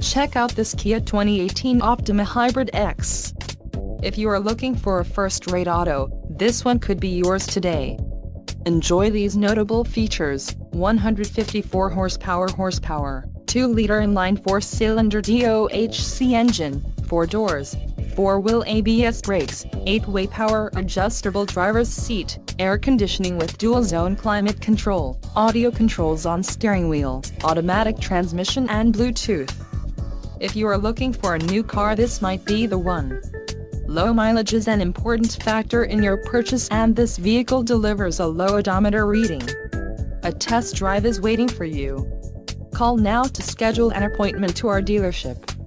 Check out this Kia 2018 Optima Hybrid X. If you are looking for a first-rate auto, this one could be yours today. Enjoy these notable features: 154 horsepower, 2-liter inline 4-cylinder DOHC engine, 4 doors, 4-wheel ABS brakes, 8-way power adjustable driver's seat, air conditioning with dual-zone climate control, audio controls on steering wheel, automatic transmission and Bluetooth. If you are looking for a new car, this might be the one. Low mileage is an important factor in your purchase, and this vehicle delivers a low odometer reading. A test drive is waiting for you. Call now to schedule an appointment to our dealership.